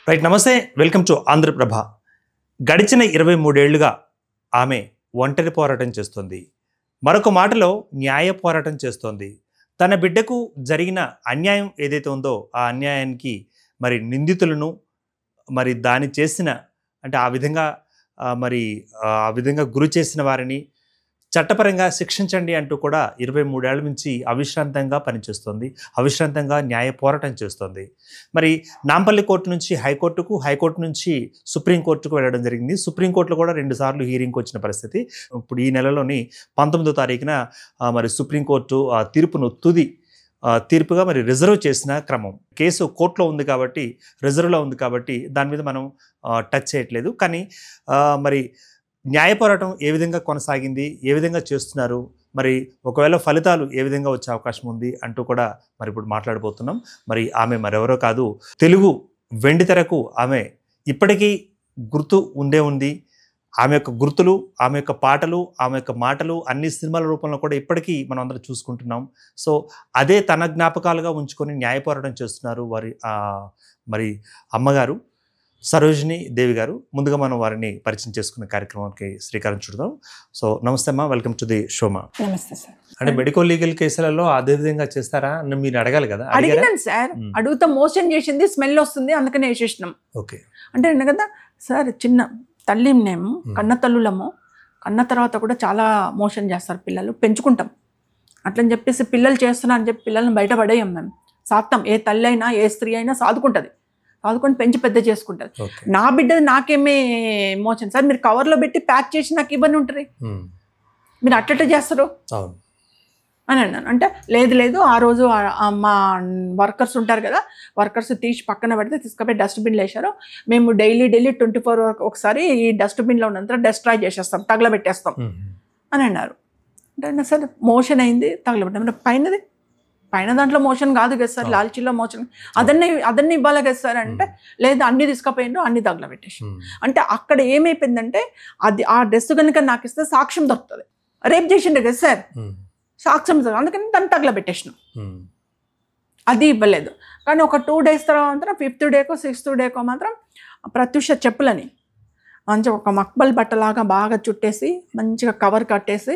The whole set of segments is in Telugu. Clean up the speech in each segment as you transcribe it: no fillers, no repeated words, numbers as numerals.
రైట్, నమస్తే, వెల్కమ్ టు ఆంధ్రప్రభ. గడిచిన 23 ఏళ్లుగా ఆమె ఒంటరి పోరాటం చేస్తుంది. మరొక మాటలో న్యాయ పోరాటం చేస్తోంది. తన బిడ్డకు జరిగిన అన్యాయం ఏదైతే ఉందో ఆ అన్యాయానికి మరి నిందితులను మరి దాని చేసిన అంటే ఆ విధంగా గురి చేసిన వారిని చట్టపరంగా శిక్షించండి అంటూ కూడా 23 ఏళ్ల నుంచి అవిశ్రాంతంగా పనిచేస్తుంది, అవిశ్రాంతంగా న్యాయ పోరాటం చేస్తుంది. మరి నాంపల్లి కోర్టు నుంచి హైకోర్టుకు, హైకోర్టు నుంచి సుప్రీంకోర్టుకు వెళ్ళడం జరిగింది. సుప్రీంకోర్టులో కూడా 2 సార్లు హీరింగ్కి వచ్చిన పరిస్థితి. ఇప్పుడు ఈ నెలలోని 19వ తారీఖున మరి సుప్రీంకోర్టు ఆ తీర్పును తీర్పుగా మరి రిజర్వ్ చేసిన క్రమం. కేసు కోర్టులో ఉంది కాబట్టి, రిజర్వ్లో ఉంది కాబట్టి దాని మీద మనం టచ్ చేయట్లేదు. కానీ మరి న్యాయ పోరాటం ఏ విధంగా కొనసాగింది, ఏ విధంగా చేస్తున్నారు, మరి ఒకవేళ ఫలితాలు ఏ విధంగా వచ్చే అవకాశం ఉంది అంటూ కూడా మరి ఇప్పుడు మాట్లాడబోతున్నాం. మరి ఆమె మరెవరో కాదు, తెలుగు వెండితెరకు ఆమె ఇప్పటికీ గుర్తు ఉంది. ఆమె యొక్క గుర్తులు, ఆమె యొక్క పాటలు, ఆమె యొక్క మాటలు అన్ని సినిమాల రూపంలో కూడా ఇప్పటికీ మనం అందరం చూసుకుంటున్నాం. సో అదే తన జ్ఞాపకాలుగా ఉంచుకొని న్యాయ పోరాటం చేస్తున్నారు వారి మరి అమ్మగారు సరోజిని దేవి గారు. ముందుగా మనం వారిని పరిచయం చేసుకునే కార్యక్రమానికి శ్రీకారం చుడదాం. సో నమస్తే అమ్మా, వెల్కమ్ టు ది షోమా. నమస్తే సార్. అంటే మెడికల్ లీగల్ కేసులలో అదే విధంగా చేస్తారా అని మీరు అడగాలి కదా? అడిగినాను సార్. అడుగుతా మోషన్ చేసింది, స్మెల్ వస్తుంది, అందుకనే వేసేసినాం. ఓకే అంటే కదా సార్, చిన్న తల్లినేమో కన్న తల్లులము, కన్న తర్వాత కూడా చాలా మోషన్ చేస్తారు పిల్లలు, పెంచుకుంటాం అట్లని చెప్పేసి పిల్లలు చేస్తున్నా అని చెప్పి పిల్లల్ని బయట పడేయం మేము. సాక్తాం, ఏ తల్లి అయినా ఏ స్త్రీ అయినా సాదుకుంటుంది, సాదుకొని పెంచి పెద్ద చేసుకుంటుంది. నా బిడ్డది నాకేమే మోషన్ సార్, మీరు కవర్లో పెట్టి ప్యాక్ చేసి నాకు ఇబ్బంది ఉంటుంది, మీరు అట్లట్టే చేస్తారు అని అన్నాను. అంటే లేదు ఆ రోజు మా వర్కర్స్ ఉంటారు కదా, వర్కర్స్ తీసి పక్కన పెడితే తీసుకుపోయి డస్ట్బిన్లో వేశారు. మేము డైలీ 24 ఒకసారి ఈ డస్ట్బిన్లో ఉన్నంత డెస్ట్రాయ్ చేసేస్తాం, తగలబెట్టేస్తాం అని అన్నారు. అంటే సార్ మోషన్ అయింది, తగలబెట్టాం. పైన దాంట్లో మోషన్ కాదు కదా సార్, లాల్చీలో మోషన్, అదన్నీ ఇవ్వాలి కదా సార్ అంటే లేదు, అన్ని తీసుకుపోయిండ్రు, అన్ని తగలబెట్టేసి. అంటే అక్కడ ఏమైపోయిందంటే అది ఆ డ్రెస్ కనుక నాకు ఇస్తే సాక్ష్యం దొరుకుతుంది, రేప్ చేసిండే కదా సార్, సాక్ష్యం దొరుకుతుంది, అందుకని దాన్ని తగలబెట్టేసినాం. అది ఇవ్వలేదు. కానీ ఒక 2 days తర్వాత 5th డేకో 6th డేకో మాత్రం ప్రత్యూష చెప్పులని మంచిగా ఒక మక్బల్ బట్టలాగా బాగా చుట్టేసి మంచిగా కవర్ కట్టేసి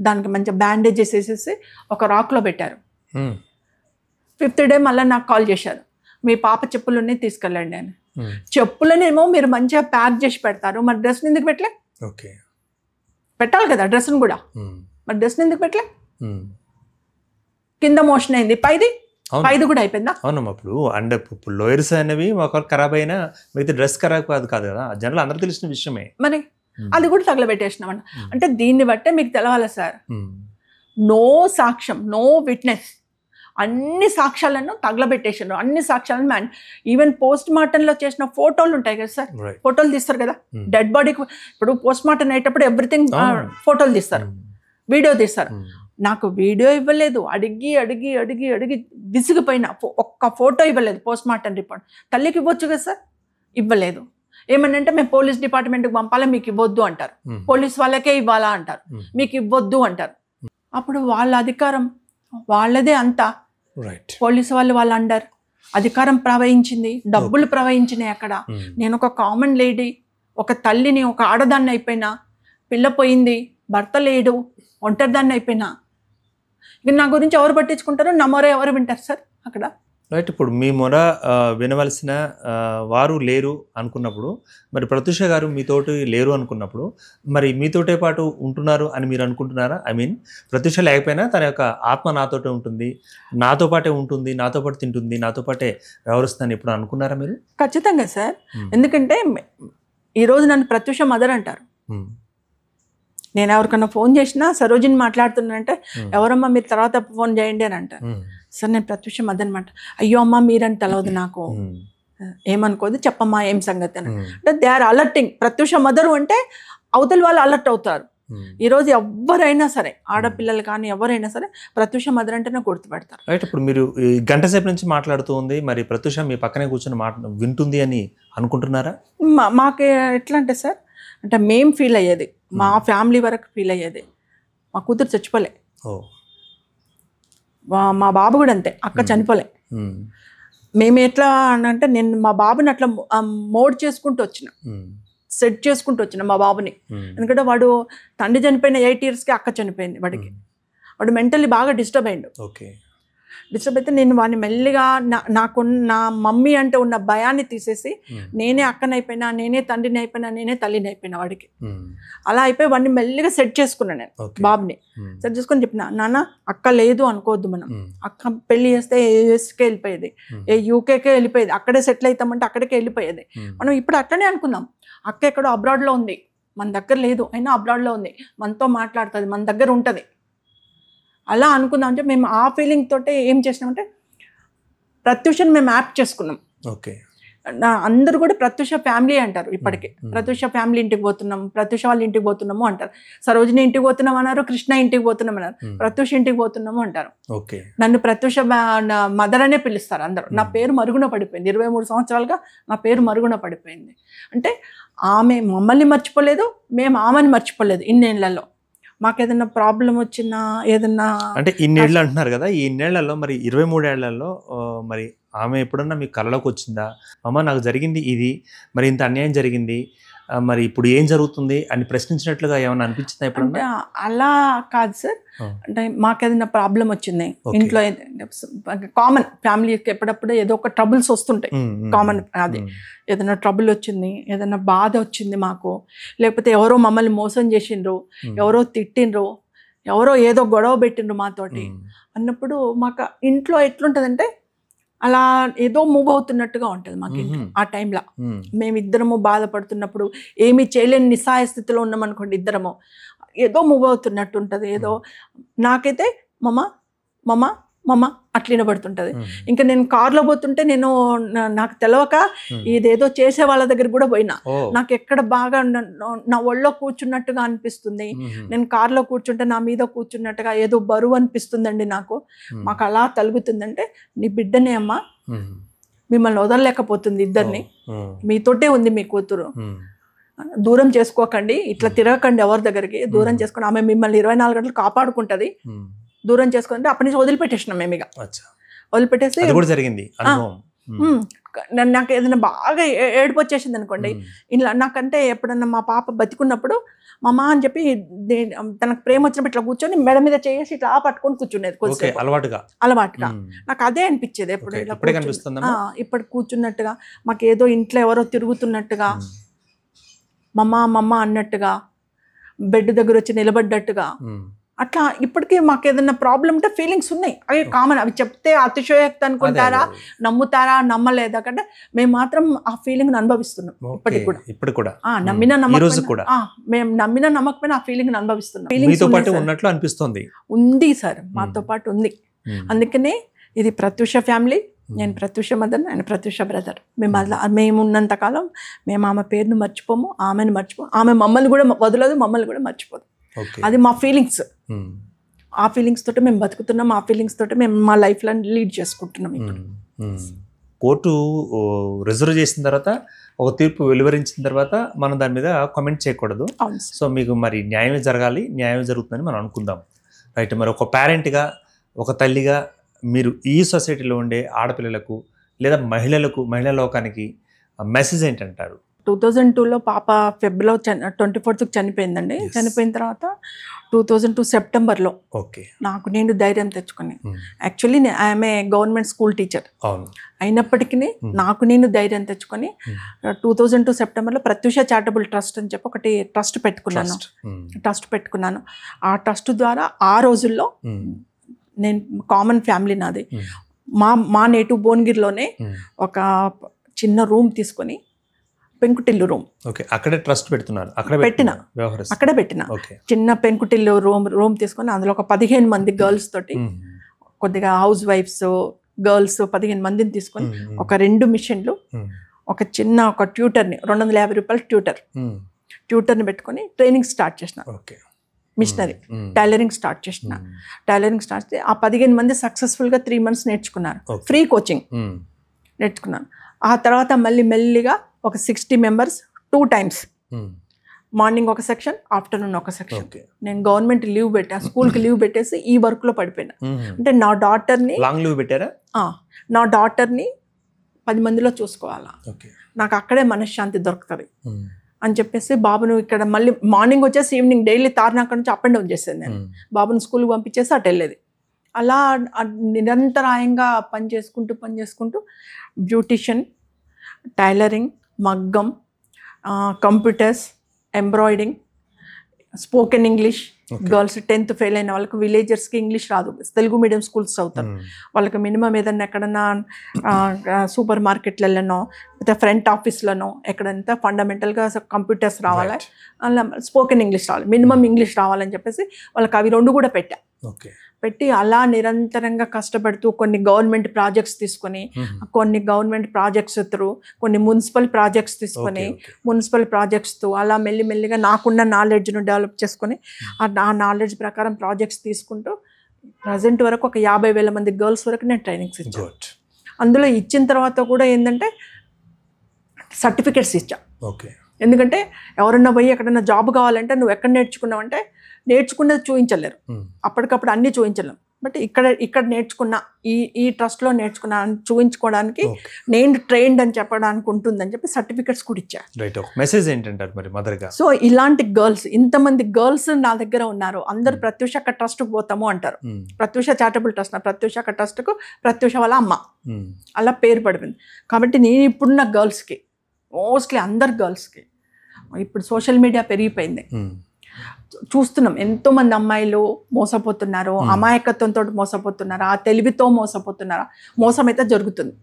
దానికి మంచిగా బ్యాండేజెస్ వేసేసి ఒక రాక్లో పెట్టారు. 5th డే మళ్ళీ నాకు కాల్ చేశారు, మీ పాప చెప్పులన్నీ తీసుకెళ్ళండి అని. చెప్పులనేమో మీరు మంచిగా ప్యాక్ చేసి పెడతారు, మరి డ్రెస్ని ఎందుకు పెట్టలే? పెట్టాలి కదా డ్రెస్ని కూడా, మరి డ్రెస్ని ఎందుకు పెట్టలే? కింద మోషన్ అయింది, పైది కూడా అయిపోయిందా? అవును. అప్పుడు అండ్ లోయర్స్ అనేవి ఒకరు ఖరాబ్ అయినా మిగతా డ్రెస్ ఖరాబ్ కాదు కదా, జనరల్ అందరూ తెలిసిన విషయమే. మరి అది కూడా తగలబెట్టేసినామన్న. అంటే దీన్ని బట్టే మీకు తెలవాలి సార్, నో సాక్ష్యం, నో విట్నెస్, అన్ని సాక్ష్యాలను తగలబెట్టేసారు, అన్ని సాక్ష్యాలను. ఈవెన్ పోస్ట్ మార్టంలో చేసిన ఫోటోలు ఉంటాయి కదా సార్, ఫోటోలు తీస్తారు కదా డెడ్ బాడీకి. ఇప్పుడు పోస్ట్ మార్టం అయ్యేటప్పుడు ఎవ్రీథింగ్ ఫోటోలు తీస్తారు, వీడియో తీస్తారు. నాకు వీడియో ఇవ్వలేదు, అడిగి విసిగిపోయిన ఒక్క ఫోటో ఇవ్వలేదు. పోస్ట్ మార్టం రిపోర్ట్ తల్లికి ఇవ్వచ్చు కదా సార్, ఇవ్వలేదు. ఏమనంటే మేము పోలీస్ డిపార్ట్మెంట్కి పంపాలా, మీకు ఇవ్వద్దు అంటారు, పోలీస్ వాళ్ళకే ఇవ్వాలా అంటారు, మీకు ఇవ్వద్దు అంటారు. అప్పుడు వాళ్ళ అధికారం వాళ్ళదే అంతా, పోలీసు వాళ్ళు అండర్ అధికారం ప్రవహించింది, డబ్బులు ప్రవహించినాయి అక్కడ. నేను ఒక కామన్ లేడీ, ఒక తల్లిని, ఒక ఆడదాన్ని అయిపోయినా, పిల్ల పోయింది, భర్త లేడు, ఒంటరిదాన్ని అయిపోయినా. ఇక నా గురించి ఎవరు పట్టించుకుంటారు, నా మొర ఎవరు వింటారు సార్ అక్కడ? రైట్. ఇప్పుడు మీ మొర వినవలసిన వారు లేరు అనుకున్నప్పుడు, మరి ప్రత్యూష గారు మీతోటి లేరు అనుకున్నప్పుడు, మరి మీతోటే పాటు ఉంటున్నారు అని మీరు అనుకుంటున్నారా? ఐ మీన్ ప్రత్యూష లేకపోయినా తన యొక్క ఆత్మ నాతోటే ఉంటుంది, నాతో పాటే ఉంటుంది, నాతో పాటు తింటుంది, నాతో పాటే వ్యవహరిస్తుందని ఎప్పుడు అనుకున్నారా మీరు? ఖచ్చితంగా సార్. ఎందుకంటే ఈరోజు నన్ను ప్రత్యూష మదర్ అంటారు. నేను ఎవరికన్నా ఫోన్ చేసినా సరోజిని మాట్లాడుతున్నానంటే, ఎవరమ్మా మీరు తర్వాత ఫోన్ చేయండి అని అంటారు. సార్ నేను ప్రత్యూష మదర్ అనమాట. అయ్యో అమ్మ మీరని తెలవదు నాకు, ఏమనుకోదు, చెప్పమ్మా ఏం సంగతి అని. అంటే they are alerting. Pratyusha mother అంటే అవతల వాళ్ళు అలర్ట్ అవుతారు. ఈరోజు ఎవరైనా సరే, ఆడపిల్లలు కానీ ఎవరైనా సరే ప్రత్యూష మదర్ అంటేనే గుర్తుపెడతారు. రైట్. ఇప్పుడు మీరు గంట సేపు నుంచి మాట్లాడుతూ ఉంది, మరి ప్రత్యూష మీ పక్కనే కూర్చొని వింటుంది అని అనుకుంటున్నారా? మాకు ఎట్లా అంటే సార్, అంటే మేం ఫీల్ అయ్యేది, మా ఫ్యామిలీ వరకు ఫీల్ అయ్యేది. మా కూతురు చచ్చిపోలే, మా బాబు కూడా అంతే, అక్క చనిపోలే. మేము ఎట్లా అంటే నేను మా బాబుని అట్లా మోడ్ చేసుకుంటూ వచ్చిన, సెట్ చేసుకుంటూ వచ్చిన మా బాబుని. ఎందుకంటే వాడు తండ్రి చనిపోయిన 8 yearsకి అక్క చనిపోయింది వాడికి. వాడు మెంటల్లీ బాగా డిస్టర్బ్ అయ్యిండు. డిస్టర్బ్ అయితే నేను వాడిని మెల్లిగా నాకు నా మమ్మీ అంటే ఉన్న భయాన్ని తీసేసి నేనే అక్కనైపోయినా, నేనే తండ్రిని అయిపోయినా, నేనే తల్లిని అయిపోయినా వాడికి. అలా అయిపోయి వాడిని మెల్లిగా సెట్ చేసుకున్నాను నేను బాబుని. సెట్ చేసుకొని చెప్పిన, నాన్న అక్క లేదు అనుకోవద్దు, మనం అక్క పెళ్లి చేస్తే యూఎస్కే వెళ్ళిపోయేది, యూకేకే వెళ్ళిపోయేది, అక్కడే సెటిల్ అవుతామంటే అక్కడికే వెళ్ళిపోయేది. మనం ఇప్పుడు అట్లనే అనుకుందాం, అక్క ఎక్కడో అబ్రాడ్లో ఉంది, మన దగ్గర లేదు, అయినా అబ్రాడ్లో ఉంది, మనతో మాట్లాడుతుంది, మన దగ్గర ఉంటుంది, అలా అనుకుందాం. అంటే మేము ఆ ఫీలింగ్ తోటే ఏం చేసినామంటే ప్రత్యూషని మేము యాప్ చేసుకున్నాం. అందరూ కూడా ప్రత్యూష ఫ్యామిలీ అంటారు ఇప్పటికి. ప్రత్యూష ఫ్యామిలీ ఇంటికి పోతున్నాం, ప్రత్యూష వాళ్ళ ఇంటికి పోతున్నాము అంటారు. సరోజిని ఇంటికి పోతున్నాం అన్నారు, కృష్ణ ఇంటికి పోతున్నాం అన్నారు, ప్రత్యూష ఇంటికి పోతున్నాము అంటారు. నన్ను ప్రత్యూష మదర్ అనే పిలుస్తారు అందరూ. నా పేరు మరుగున పడిపోయింది, 23 సంవత్సరాలుగా నా పేరు మరుగున పడిపోయింది. అంటే ఆమె మమ్మల్ని మర్చిపోలేదు, మేము ఆమెను మర్చిపోలేదు. ఇన్నేళ్లలో మాకు ఏదైనా ప్రాబ్లం వచ్చినా ఏదన్నా, అంటే ఇన్నేళ్ళు అంటున్నారు కదా, ఈ ఇన్నేళ్లలో మరి 23 ఏళ్లలో మరి ఆమె ఎప్పుడన్నా మీ కళలోకి వచ్చిందా, అమ్మ నాకు జరిగింది ఇది, మరి ఇంత అన్యాయం జరిగింది, మరి ఇప్పుడు ఏం జరుగుతుంది అని ప్రశ్నించినట్లుగా ఏమైనా అనిపించిందా ఎప్పుడన్నా? అలా కాదు సార్, అంటే మాకు ఏదైనా ప్రాబ్లం వచ్చింది ఇంట్లో, కామన్ ఫ్యామిలీకి ఎప్పుడప్పుడు ఏదో ఒక ట్రబుల్స్ వస్తుంటాయి, కామన్. అది ఏదైనా ట్రబుల్ వచ్చింది, ఏదైనా బాధ వచ్చింది మాకు, లేకపోతే ఎవరో మమ్మల్ని మోసం చేసిండ్రు, ఎవరో తిట్టిండ్రు, ఎవరో ఏదో గొడవ పెట్టిండ్రు మాతోటి అన్నప్పుడు మాకు ఇంట్లో ఎట్లుంటుందంటే అలా ఏదో మూవ్ అవుతున్నట్టుగా ఉంటుంది మాకు ఆ టైంలో. మేమిద్దరము బాధపడుతున్నప్పుడు, ఏమీ చేయలేని నిస్సహాయ స్థితిలో ఉన్నామనుకోండి, ఇద్దరము ఏదో మూవ్ అవుతున్నట్టు ఉంటుంది. ఏదో నాకైతే మమ్మ మమ్మ మమ్మ అట్లా వినబడుతుంటుంది. ఇంకా నేను కార్లో పోతుంటే నేను నాకు తెలవక ఇదేదో చేసే వాళ్ళ దగ్గర కూడా పోయినా, నాకు ఎక్కడ బాగా నా ఒళ్ళో కూర్చున్నట్టుగా అనిపిస్తుంది, నేను కార్లో కూర్చుంటే నా మీద కూర్చున్నట్టుగా ఏదో బరువు అనిపిస్తుందండి నాకు. మాకు అలా తలుగుతుందంటే, నీ బిడ్డనే అమ్మా, మిమ్మల్ని వదలలేకపోతుంది, ఇద్దరిని మీతోటే ఉంది మీ కూతురు, దూరం చేసుకోకండి, ఇట్లా తిరగకండి ఎవరి దగ్గరికి, దూరం చేసుకోండి, ఆమె మిమ్మల్ని 24 గంటలు కాపాడుకుంటుంది, దూరం చేసుకుంటే అప్పటి నుంచి వదిలిపెట్టేసినాం మేము. ఇక వదిలిపెట్టేసి నాకు ఏదైనా బాగా ఏడుపు వచ్చేసింది అనుకోండి, ఇలా నాకంటే ఎప్పుడన్నా మా పాప బతికున్నప్పుడు మమ్మ అని చెప్పి తనకు ప్రేమ వచ్చినప్పుడు ఇట్లా కూర్చొని మెడ మీద చేసి ఇట్లా పట్టుకొని కూర్చునేది కొద్దిసేపు, అలవాటుగా. నాకు అదే అనిపించేది ఎప్పుడు ఇప్పుడు కూర్చున్నట్టుగా, మాకు ఏదో ఇంట్లో ఎవరో తిరుగుతున్నట్టుగా, మమ్మ మమ్మ అన్నట్టుగా, బెడ్ దగ్గర వచ్చి నిలబడ్డట్టుగా, అట్లా ఇప్పటికీ మాకు ఏదైనా ప్రాబ్లం ఉంటే ఫీలింగ్స్ ఉన్నాయి. అవి కామన్, అవి చెప్తే అతిశయోక్తి అనుకుంటారా, నమ్ముతారా, నమ్మలేదా కంటే మేము మాత్రం ఆ ఫీలింగ్ అనుభవిస్తున్నాం ఇప్పుడు కూడా. నమ్మిన నమ్మకం, మేము నమ్మిన నమ్మకమైన ఆ ఫీలింగ్ అనుభవిస్తున్నాం. అనిపిస్తుంది ఉంది సార్, మాతో పాటు ఉంది. అందుకనే ఇది ప్రత్యూష ఫ్యామిలీ, నేను ప్రత్యూష మదర్, ఆయన ప్రత్యూష బ్రదర్. మేము ఉన్నంతకాలం మేము ఆమె పేరును మర్చిపోము, ఆమెను మర్చిపోము, ఆమె మమ్మల్ని కూడా వదలదు, మమ్మల్ని కూడా మర్చిపోదు. అది మా ఫీలింగ్స్. ఆ ఫీలింగ్స్ తోటి మేము బతుకుతున్నాం, ఆ ఫీలింగ్స్ తోటి మేము మా లైఫ్లో లీడ్ చేసుకుంటున్నాం. కోర్టు రిజర్వ్ చేసిన తర్వాత, ఒక తీర్పు వెలువరించిన తర్వాత మనం దాని మీద కామెంట్ చేయకూడదు. సో మీకు మరి న్యాయమే జరగాలి, న్యాయం జరుగుతుందని మనం అనుకుందాం. రైట్. మరి ఒక పేరెంట్గా, ఒక తల్లిగా మీరు ఈ సొసైటీలో ఉండే ఆడపిల్లలకు లేదా మహిళా లోకానికి మెసేజ్ ఏంటంటారు? 2002లో పాప ఫిబ్రవరి 24th చనిపోయిందండి. చనిపోయిన తర్వాత 2002 సెప్టెంబర్లో నాకు నేను ధైర్యం తెచ్చుకుని, యాక్చువల్లీ ఆమె గవర్నమెంట్ స్కూల్ టీచర్ అయినప్పటికీ నాకు నేను ధైర్యం తెచ్చుకొని 2002 సెప్టెంబర్లో ప్రత్యూష చారిటబుల్ ట్రస్ట్ అని చెప్పి ఒకటి ట్రస్ట్ పెట్టుకున్నాను. ఆ ట్రస్ట్ ద్వారా ఆ రోజుల్లో నేను కామన్ ఫ్యామిలీ నాది, మా నేటివ్ భువనగిరిలోనే ఒక చిన్న రూమ్ తీసుకొని, పెంకుటిల్లు రూమ్, అక్కడే ట్రస్ట్ పెడుతున్నారు, అక్కడే పెట్టిన చిన్న పెంకుటిల్లు రూమ్ తీసుకొని, అందులో ఒక 15 మంది గర్ల్స్ తోటి, కొద్దిగా హౌస్ వైఫ్స్ గర్ల్స్ 15 మందిని తీసుకొని, ఒక 2 మిషన్లు, ఒక ట్యూటర్ని, 250 రూపాయల ట్యూటర్ని పెట్టుకొని ట్రైనింగ్ స్టార్ట్ చేసిన. మిషనరీ టైలరింగ్ స్టార్ట్ చేసిన. చేస్తే ఆ 15 మంది సక్సెస్ఫుల్గా 3 months నేర్చుకున్నారు, ఫ్రీ కోచింగ్ నేర్చుకున్నాను. ఆ తర్వాత మెల్లిగా ఒక 60 members 2 times, మార్నింగ్ ఒక సెక్షన్, ఆఫ్టర్నూన్ ఒక సెక్షన్. నేను గవర్నమెంట్ లీవ్ పెట్టా, స్కూల్కి లీవ్ పెట్టేసి ఈ వర్క్లో పడిపోయినా. అంటే నా డాటర్ని 10 మందిలో చూసుకోవాలా, ఓకే. నాకు అక్కడే మనశ్శాంతి దొరుకుతుంది అని చెప్పేసి బాబును ఇక్కడ మళ్ళీ మార్నింగ్ వచ్చేసి ఈవినింగ్ డైలీ తార్నాక నుంచి అప్ అండ్ డౌన్ చేసేది నేను. బాబుని స్కూల్కి పంపించేసి అటు వెళ్ళేది. అలా నిరంతరాయంగా పని చేసుకుంటూ బ్యూటిషియన్, టైలరింగ్, మగ్గం, computers, embroidering, spoken English. Girls 10th fail అయిన వాళ్ళకి, విలేజర్స్కి ఇంగ్లీష్ రాదు, తెలుగు మీడియం స్కూల్స్ చదువుతారు, వాళ్ళకి మినిమం ఏదన్నా ఎక్కడన్నా సూపర్ మార్కెట్లలోనో లేకపోతే ఫ్రంట్ ఆఫీస్లోనో ఎక్కడంతా ఫండమెంటల్గా కంప్యూటర్స్ రావాలి, అలా స్పోకెన్ ఇంగ్లీష్ రావాలి, మినిమం ఇంగ్లీష్ రావాలని చెప్పేసి వాళ్ళకి అవి 2 కూడా పెట్టి అలా నిరంతరంగా కష్టపడుతూ కొన్ని గవర్నమెంట్ ప్రాజెక్ట్స్ తీసుకొని, కొన్ని గవర్నమెంట్ ప్రాజెక్ట్స్ త్రూ, కొన్ని మున్సిపల్ ప్రాజెక్ట్స్ తీసుకొని, మున్సిపల్ ప్రాజెక్ట్స్తో అలా మెల్లిమెల్లిగా నాకున్న నాలెడ్జ్ను డెవలప్ చేసుకొని ఆ నాలెడ్జ్ ప్రకారం ప్రాజెక్ట్స్ తీసుకుంటూ ప్రజెంట్ వరకు ఒక 50,000 మంది గర్ల్స్ వరకు నేను ట్రైనింగ్స్ ఇచ్చాను. అందులో ఇచ్చిన తర్వాత కూడా ఏంటంటే సర్టిఫికెట్స్ ఇచ్చా. ఎందుకంటే ఎవరన్నా పోయి ఎక్కడన్నా జాబ్ కావాలంటే నువ్వు ఎక్కడ నేర్చుకున్నావు అంటే నేర్చుకున్నది చూపించలేరు, అప్పటికప్పుడు అన్నీ చూపించలేం. బట్ ఇక్కడ నేర్చుకున్న ఈ ట్రస్ట్లో నేర్చుకున్నా అని చూపించుకోవడానికి నేను ట్రైన్డ్ అని చెప్పడానికి ఉంటుందని చెప్పి సర్టిఫికెట్స్ కూడా ఇచ్చా. మెసేజ్ ఏంటంటారు మరి మదర్గా? సో ఇలాంటి గర్ల్స్, ఇంతమంది గర్ల్స్ నా దగ్గర ఉన్నారు, అందరు ప్రత్యూష అక్క ట్రస్ట్కి పోతాము అంటారు. ప్రత్యూష చారిటబుల్ ట్రస్ట్, నా ప్రత్యూష అక్క ట్రస్ట్కు ప్రత్యూష వాళ్ళ అమ్మ అలా పేరు పడిపోయింది. కాబట్టి నేను ఇప్పుడున్న గర్ల్స్కి, మోస్ట్లీ అందరు గర్ల్స్కి, ఇప్పుడు సోషల్ మీడియా పెరిగిపోయింది, చూస్తున్నాం ఎంతోమంది అమ్మాయిలు మోసపోతున్నారు, అమాయకత్వంతో మోసపోతున్నారు, ఆ తెలివితో మోసపోతున్నారు, మోసం అయితే జరుగుతుంది.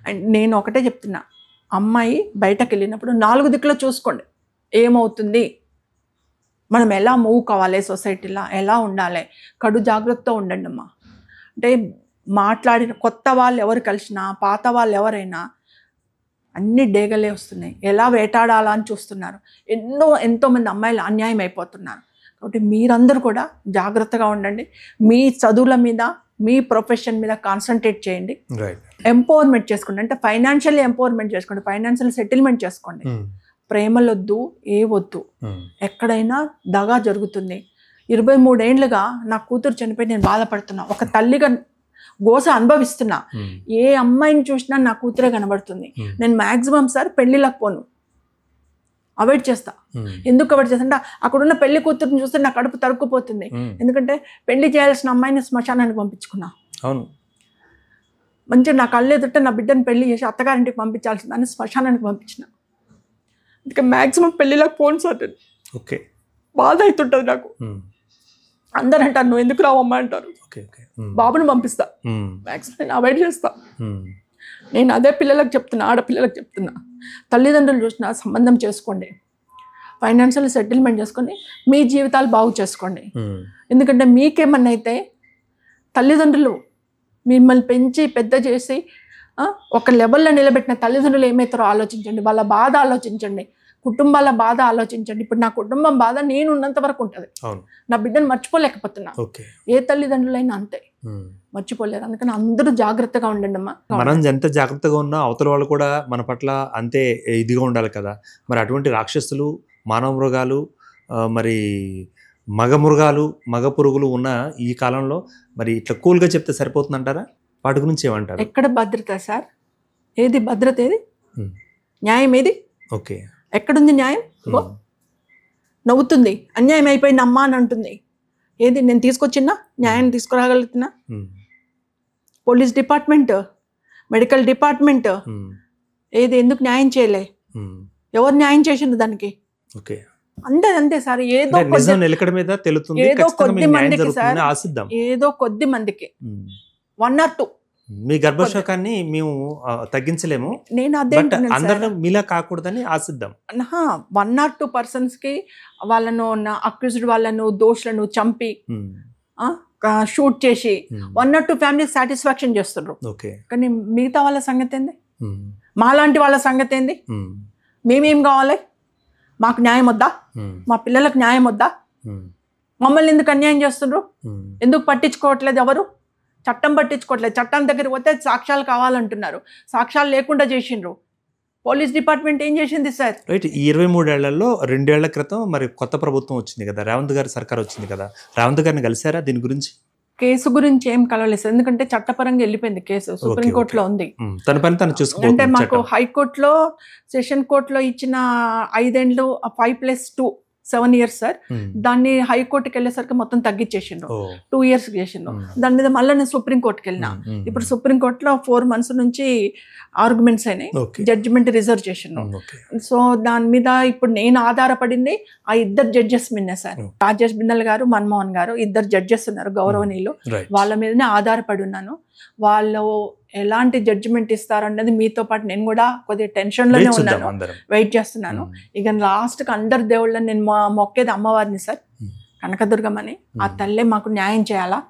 అండ్ నేను ఒకటే చెప్తున్నా, అమ్మాయి బయటకు వెళ్ళినప్పుడు 4 దిక్కులో చూసుకోండి ఏమవుతుంది, మనం ఎలా మూవ్ కావాలి, సొసైటీలో ఎలా ఉండాలి, కడు జాగ్రత్తతో ఉండండి అమ్మా. అంటే మాట్లాడిన కొత్త వాళ్ళు ఎవరు కలిసినా, పాత వాళ్ళు ఎవరైనా అన్ని డేగలే వస్తున్నాయి, ఎలా వేటాడాలా అని చూస్తున్నారు. ఎంతోమంది అమ్మాయిలు అన్యాయం అయిపోతున్నారు. కాబట్టి మీరందరూ కూడా జాగ్రత్తగా ఉండండి, మీ చదువుల మీద, మీ ప్రొఫెషన్ మీద కాన్సన్ట్రేట్ చేయండి, ఎంపవర్మెంట్ చేసుకోండి. అంటే ఫైనాన్షియల్ ఎంపవర్మెంట్ చేసుకోండి, ఫైనాన్షియల్ సెటిల్మెంట్ చేసుకోండి. ప్రేమలొద్దు, ఏ వద్దు, ఎక్కడైనా దగా జరుగుతుంది. 23 ఏళ్ళుగా నా కూతురు చనిపోయి నేను బాధపడుతున్నా, ఒక తల్లిగా గోస అనుభవిస్తున్నా. ఏ అమ్మాయిని చూసినా నా కూతురే కనబడుతుంది. నేను మ్యాక్సిమం సార్ పెళ్లిలకు పోను, అవాయిడ్ చేస్తా. ఎందుకు అవాయిడ్ చేస్తా అంటే అక్కడున్న పెళ్లి కూతురుని చూస్తే నా కడుపు తరుక్కుపోతుంది. ఎందుకంటే పెళ్లి చేయాల్సిన అమ్మాయిని శ్మశానానికి పంపించుకున్నా. మంచిగా నా కళ్ళు ఎదుట నా బిడ్డను పెళ్లి చేసి అత్తగారింటికి పంపించాల్సిన దాన్ని శ్మశానానికి పంపించిన. అందుకే మ్యాక్సిమం పెళ్లిలకు పోను సార్. బాధ అవుతుంటుంది నాకు. అందరు అంటారు నువ్వు ఎందుకు రావమ్మా అంటారు, బాబుని పంపిస్తా, మ్యాక్సిమం నేను అవాయిడ్ చేస్తా. నేను అదే పిల్లలకు చెప్తున్నా, ఆడపిల్లలకు చెప్తున్నా, తల్లిదండ్రులు చూసిన సంబంధం చేసుకోండి, ఫైనాన్షియల్ సెటిల్మెంట్ చేసుకొని మీ జీవితాలు బాగు చేసుకోండి. ఎందుకంటే మీకేమన్నా అయితే తల్లిదండ్రులు మిమ్మల్ని పెంచి పెద్ద చేసి ఒక లెవెల్లో నిలబెట్టిన తల్లిదండ్రులు ఏమవుతారో ఆలోచించండి, వాళ్ళ బాధ ఆలోచించండి, కుటుంబాల బాధ ఆలోచించండి. ఇప్పుడు నా కుటుంబం బాధ నేను ఉన్నంత వరకు ఉంటుంది, నా బిడ్డను మర్చిపోలేకపోతున్నా. ఏ తల్లిదండ్రులైనా అంతే, మర్చిపోలేరు. అందుకని అందరూ జాగ్రత్తగా ఉండండి అమ్మా. మనం ఎంత జాగ్రత్తగా ఉన్నా అవతల వాళ్ళు కూడా మన పట్ల అంతే ఇదిగా ఉండాలి కదా. మరి అటువంటి రాక్షసులు, మానవ మృగాలు, మరి మగ మృగాలు, మగ పురుగులు ఉన్న ఈ కాలంలో మరి ఇట్లా కూల్గా చెప్తే సరిపోతుందంటారా? వాటి గురించి ఏమంటారు? ఎక్కడ భద్రత సార్? ఏది భద్రత? ఏది న్యాయం? ఏది ఎక్కడుంది న్యాయం? నవ్వుతుంది, అన్యాయం అయిపోయింది అమ్మా అని అంటుంది. ఏది నేను తీసుకొచ్చినా న్యాయం తీసుకురాగలుగుతున్నా? పోలీస్ డిపార్ట్మెంట్, మెడికల్ డిపార్ట్మెంట్ ఏది ఎందుకు న్యాయం చేయలే? ఎవరు న్యాయం చేసిండు దానికి? అంతే సార్. ఏదో కొద్ది మందికి సార్, ఏదో కొద్ది మందికి 1 or 2 మీ గర్భశోకాన్ని మేము తగ్గించలేము, నేను అదే అందరూ మీలా కాకూడదని ఆశిద్దాం. 1 or 2 పర్సన్స్కి వాళ్ళను అక్యూజ్డ్ వాళ్ళను దోషులను చంపి షూట్ చేసి 1 or 2 ఫ్యామిలీకి సాటిస్ఫాక్షన్ చేస్తున్నారు. కానీ మిగతా వాళ్ళ సంగతి ఏంది? మాలాంటి వాళ్ళ సంగతి ఏంది? మేమేం కావాలి? మాకు న్యాయం వద్దా? మా పిల్లలకు న్యాయం వద్దా? మమ్మల్ని ఎందుకు అన్యాయం చేస్తున్నారు? ఎందుకు పట్టించుకోవట్లేదు? ఎవరు చట్టం పట్టించుకోవట్లేదు. చట్టం దగ్గరికి పోతే సాక్ష్యాలు కావాలంటున్నారు, సాక్ష్యాలు లేకుండా చేసిండ్రు. పోలీస్ డిపార్ట్మెంట్ ఏం చేసింది సార్? రైట్. ఈ 23 ఏళ్లలో 2 ఏళ్ల క్రితం మరి కొత్త ప్రభుత్వం వచ్చింది కదా, రేవంత్ గారి సర్కార్ వచ్చింది కదా, రేవంత్ గారిని కలిసారా దీని గురించి? కేసు గురించి ఏం కలవలేదు సార్, ఎందుకంటే చట్టపరంగా వెళ్ళిపోయింది కేసు, సుప్రీంకోర్టులో ఉంది. తన పని తను చూసుకోవాలి. అంటే మాకు హైకోర్టులో సెషన్ కోర్టులో ఇచ్చిన 5 ఏళ్ళు 5+2 7 years సార్. దాన్ని హైకోర్టుకి వెళ్ళేసరికి మొత్తం తగ్గించేసిండు, 2 years చేసిండు. దాని మీద మళ్ళీ నేను సుప్రీంకోర్టుకి వెళ్ళిన. ఇప్పుడు సుప్రీంకోర్టులో 4 months నుంచి ఆర్గ్యుమెంట్స్ అయినాయి, జడ్జిమెంట్ రిజర్వ్ చేసిండు. సో దాని మీద ఇప్పుడు నేను ఆధారపడింది ఆ 2 judges మీదనే సార్. రాజేష్ బిందల్ గారు, మన్మోహన్ గారు 2 judges ఉన్నారు గౌరవనీయులు, వాళ్ళ మీదనే ఆధారపడి ఉన్నాను. వాళ్ళు ఎలాంటి జడ్జిమెంట్ ఇస్తారు అన్నది మీతో పాటు నేను కూడా కొద్దిగా టెన్షన్లోనే ఉన్నాను, వెయిట్ చేస్తున్నాను. ఇక లాస్ట్కి అందరి దేవుళ్ళని నేను మొక్కేది అమ్మవారిని సార్, కనకదుర్గమ్మని. ఆ తల్లే మాకు న్యాయం చేయాలా.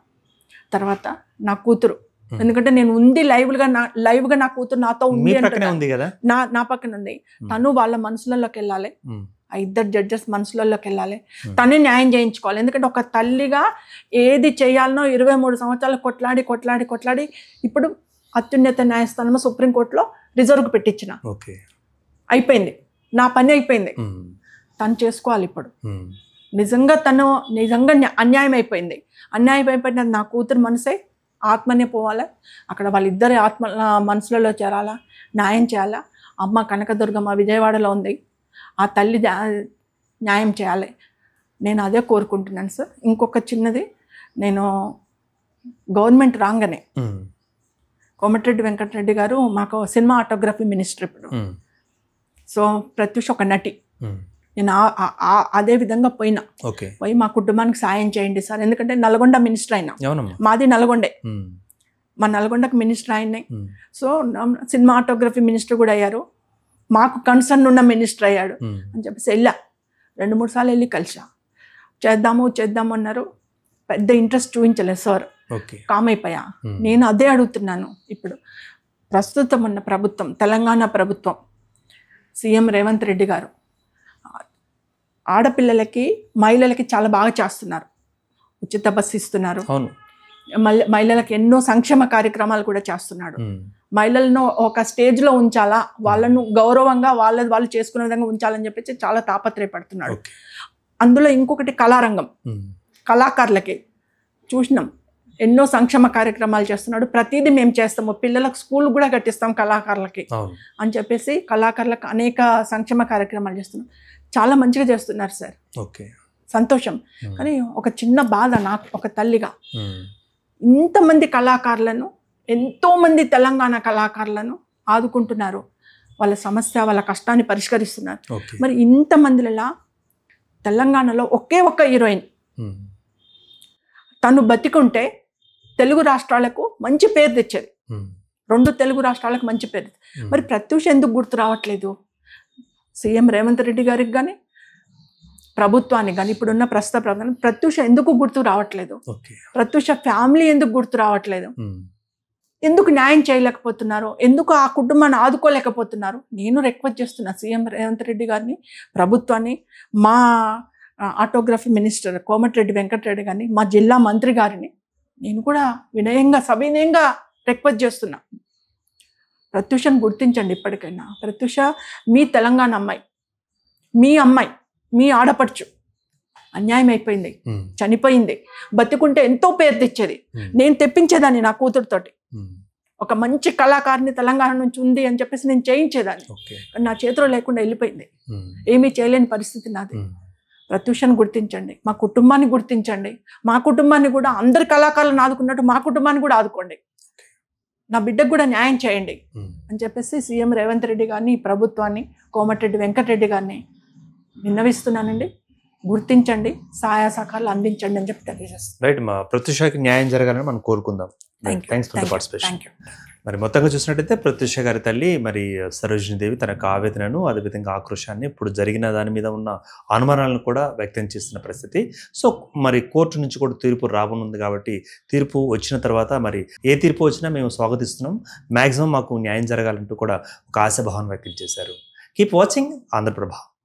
తర్వాత నా కూతురు, ఎందుకంటే నేను ఉంది లైవ్గా నా కూతురు నాతో ఉంది, నా పక్కన ఉంది. తను వాళ్ళ మనసులలోకి వెళ్ళాలి, ఆ 2 judges మనసులలోకి వెళ్ళాలి, తనే న్యాయం చేయించుకోవాలి. ఎందుకంటే ఒక తల్లిగా ఏది చేయాలనో 23 సంవత్సరాలు కొట్లాడి ఇప్పుడు అత్యున్నత న్యాయస్థానం సుప్రీంకోర్టులో రిజర్వ్కి పెట్టించిన, అయిపోయింది, నా పని అయిపోయింది. తను చేసుకోవాలి ఇప్పుడు. నిజంగా అన్యాయం అయిపోయింది. నా కూతురు మనసే ఆత్మనే పోవాలి, అక్కడ వాళ్ళిద్దరి ఆత్మ మనసులలో చేరాలా, న్యాయం చేయాలా. అమ్మ కనకదుర్గమ్మ విజయవాడలో ఉంది, ఆ తల్లి న్యాయం చేయాలి. నేను అదే కోరుకుంటున్నాను సార్. ఇంకొక చిన్నది, నేను గవర్నమెంట్ రాగానే కోమటిరెడ్డి వెంకటరెడ్డి గారు మాకు సినిమా ఆటోగ్రఫీ మినిస్టర్ ఇప్పుడు. సో ప్రత్యూష ఒక నటి, నేను అదే విధంగా పోయి మా కుటుంబానికి సాయం చేయండి సార్, ఎందుకంటే నల్గొండ మినిస్టర్ అయినా, మాది నల్గొండే, మా నల్గొండకు మినిస్టర్ అయినాయి. సో సినిమాటోగ్రఫీ మినిస్టర్ కూడా అయ్యారు, మాకు కన్సర్న్ ఉన్న మినిస్టర్ అయ్యాడు అని చెప్పేసి వెళ్ళా. 2-3 సార్లు వెళ్ళి కలిసా, చేద్దాము అన్నారు. పెద్ద ఇంట్రెస్ట్ చూపించలేదు సార్, కామ్ అయిపోయా. నేను అదే అడుగుతున్నాను ఇప్పుడు. ప్రస్తుతం ఉన్న ప్రభుత్వం, తెలంగాణ ప్రభుత్వం, సీఎం రేవంత్ రెడ్డి గారు ఆడపిల్లలకి మహిళలకి చాలా బాగా చేస్తున్నారు. ఉచిత బస్సు ఇస్తున్నారు, మహిళలకు ఎన్నో సంక్షేమ కార్యక్రమాలు కూడా చేస్తున్నాడు. మహిళలను ఒక స్టేజ్లో ఉంచాలా, వాళ్ళను గౌరవంగా వాళ్ళు చేసుకునే విధంగా ఉంచాలని చెప్పేసి చాలా తాపత్రయపడుతున్నాడు. అందులో ఇంకొకటి కళారంగం, కళాకారులకి చూసినాం ఎన్నో సంక్షేమ కార్యక్రమాలు చేస్తున్నాడు. ప్రతిదీ మేము చేస్తాము, పిల్లలకు స్కూల్ కూడా కట్టిస్తాం కళాకారులకి అని చెప్పేసి కళాకారులకు అనేక సంక్షేమ కార్యక్రమాలు చేస్తున్నాం. చాలా మంచిగా చేస్తున్నారు సార్, సంతోషం. కానీ ఒక చిన్న బాధ నాకు ఒక తల్లిగా, ఇంతమంది కళాకారులను, ఎంతోమంది తెలంగాణ కళాకారులను ఆదుకుంటున్నారు, వాళ్ళ సమస్య వాళ్ళ కష్టాన్ని పరిష్కరిస్తున్నారు. మరి ఇంతమందిలా తెలంగాణలో ఒకే ఒక్క హీరోయిన్ తను బతికుంటే తెలుగు రాష్ట్రాలకు మంచి పేరు తెచ్చేది, 2 తెలుగు రాష్ట్రాలకు మంచి పేరు. మరి ప్రత్యూష ఎందుకు గుర్తు రావట్లేదు? సీఎం రేవంత్ రెడ్డి గారికి కానీ ప్రభుత్వానికి కానీ ఇప్పుడున్న ప్రస్తుత ప్రభుత్వం ప్రత్యూష ఎందుకు గుర్తు రావట్లేదు? ప్రత్యూష ఫ్యామిలీ ఎందుకు గుర్తు రావట్లేదు? ఎందుకు న్యాయం చేయలేకపోతున్నారు? ఎందుకు ఆ కుటుంబాన్ని ఆదుకోలేకపోతున్నారు? నేను రిక్వెస్ట్ చేస్తున్నా సీఎం రేవంత్ రెడ్డి గారిని, ప్రభుత్వాన్ని, మా ఆటోగ్రఫీ మినిస్టర్ కోమటిరెడ్డి వెంకటరెడ్డి గారిని, మా జిల్లా మంత్రి గారిని నేను కూడా సవినయంగా రిక్వెస్ట్ చేస్తున్నా. ప్రత్యూషను గుర్తించండి ఇప్పటికైనా. ప్రత్యూష మీ తెలంగాణ అమ్మాయి, మీ ఆడపడుచు, అన్యాయం అయిపోయింది, చనిపోయింది. బతికుంటే ఎంతో పేరు తెచ్చేది, నేను తెప్పించేదాన్ని నా కూతురుతోటి. ఒక మంచి కళాకారిని తెలంగాణ నుంచి ఉంది అని చెప్పేసి నేను చేయించేదాన్ని, నా చేతిలో లేకుండా వెళ్ళిపోయింది. ఏమీ చేయలేని పరిస్థితి నాది. ప్రత్యూషను గుర్తించండి, మా కుటుంబాన్ని గుర్తించండి. మా కుటుంబాన్ని కూడా అందరి కళాకారులను ఆదుకున్నట్టు మా కుటుంబాన్ని కూడా ఆదుకోండి, నా బిడ్డకు కూడా న్యాయం చేయండి అని చెప్పేసి సీఎం రేవంత్ రెడ్డి గారిని, ప్రభుత్వాన్ని, కోమటిరెడ్డి వెంకటరెడ్డి గారిని విన్నవిస్తున్నానండి. గుర్తించండి, సహాయ సహకారాలు అందించండి అని చెప్పి తెలియజేస్తాను. రైట్, మా ప్రత్యూషకి న్యాయం జరగాలని మనం కోరుకుందాం. Thanks for the participation. మరి మొత్తంగా చూసినట్టయితే ప్రత్యూష గారి తల్లి మరి సరోజినీదేవి తన ఆవేదనను, అదేవిధంగా ఆక్రోశాన్ని, ఇప్పుడు జరిగిన దాని మీద ఉన్న అనుమానాలను కూడా వ్యక్తం చేస్తున్న పరిస్థితి. సో మరి కోర్టు నుంచి కూడా తీర్పు రాబోనుంది కాబట్టి తీర్పు వచ్చిన తర్వాత మరి ఏ తీర్పు వచ్చినా మేము స్వాగతిస్తున్నాం, మ్యాక్సిమం మాకు న్యాయం జరగాలంటూ కూడా ఒక ఆశాభావం వ్యక్తం చేశారు. Keep watching Andhraprabha.